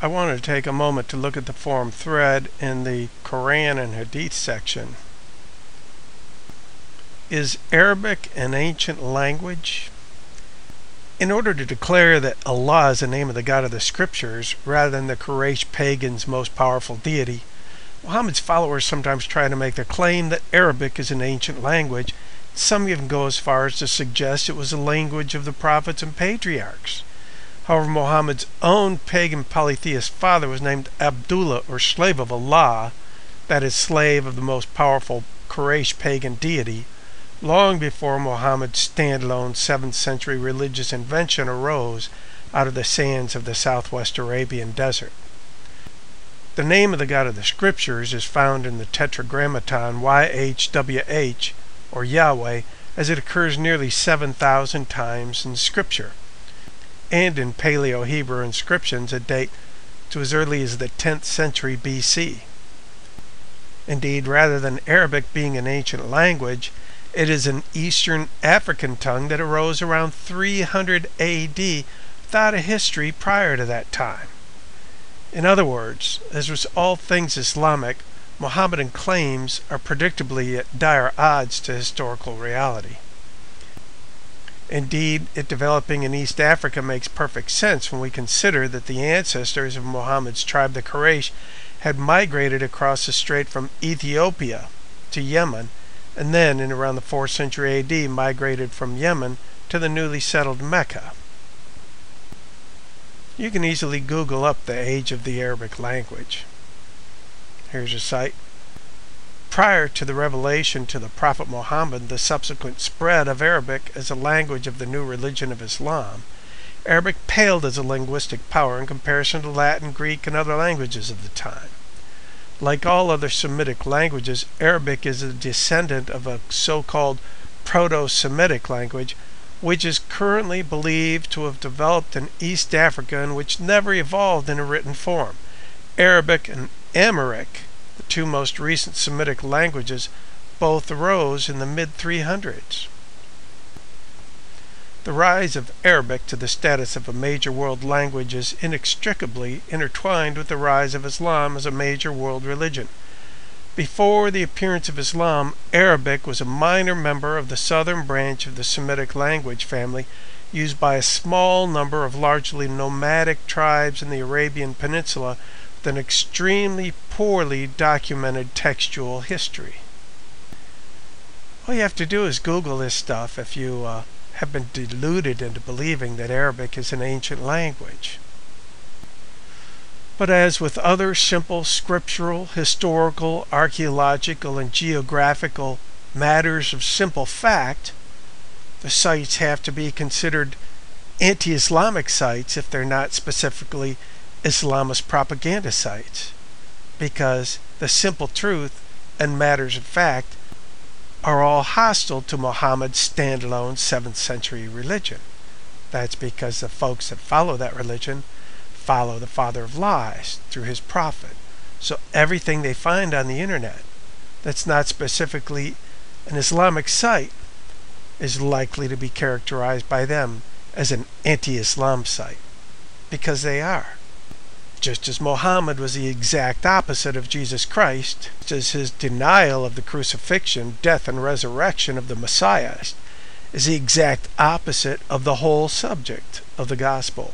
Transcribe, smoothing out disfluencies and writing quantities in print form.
I wanted to take a moment to look at the forum thread in the Quran and Hadith section. Is Arabic an ancient language? In order to declare that Allah is the name of the God of the Scriptures, rather than the Quraysh pagans' most powerful deity, Muhammad's followers sometimes try to make the claim that Arabic is an ancient language. Some even go as far as to suggest it was the language of the prophets and patriarchs. However, Muhammad's own pagan polytheist father was named Abdullah, or slave of Allah, that is, slave of the most powerful Quraysh pagan deity, long before Muhammad's standalone 7th century religious invention arose out of the sands of the southwest Arabian desert. The name of the God of the Scriptures is found in the Tetragrammaton YHWH, or Yahweh, as it occurs nearly 7,000 times in Scripture, and in Paleo-Hebrew inscriptions that date to as early as the 10th century BC. Indeed, rather than Arabic being an ancient language, it is an Eastern African tongue that arose around 300 AD without a history prior to that time. In other words, as with all things Islamic, Mohammedan claims are predictably at dire odds to historical reality. Indeed, it developing in East Africa makes perfect sense when we consider that the ancestors of Muhammad's tribe, the Quraysh, had migrated across the strait from Ethiopia to Yemen, and then, in around the 4th century AD, migrated from Yemen to the newly settled Mecca. You can easily Google up the age of the Arabic language. Here's a site. Prior to the revelation to the Prophet Muhammad, the subsequent spread of Arabic as a language of the new religion of Islam, Arabic paled as a linguistic power in comparison to Latin, Greek, and other languages of the time. Like all other Semitic languages, Arabic is a descendant of a so-called Proto-Semitic language, which is currently believed to have developed in East Africa and which never evolved in a written form. Arabic and Amharic, the two most recent Semitic languages, both arose in the mid-300s. The rise of Arabic to the status of a major world language is inextricably intertwined with the rise of Islam as a major world religion. Before the appearance of Islam, Arabic was a minor member of the southern branch of the Semitic language family, used by a small number of largely nomadic tribes in the Arabian Peninsula with an extremely poorly documented textual history. All you have to do is Google this stuff if you have been deluded into believing that Arabic is an ancient language. But as with other simple scriptural, historical, archaeological, and geographical matters of simple fact, the sites have to be considered anti-Islamic sites if they're not specifically Islamist propaganda sites, because the simple truth and matters of fact are all hostile to Muhammad's standalone 7th century religion. That's because the folks that follow that religion follow the father of lies through his prophet. So everything they find on the internet that's not specifically an Islamic site is likely to be characterized by them as an anti-Islam site, because they are. Just as Muhammad was the exact opposite of Jesus Christ, just as his denial of the crucifixion, death, and resurrection of the Messiah is the exact opposite of the whole subject of the gospel.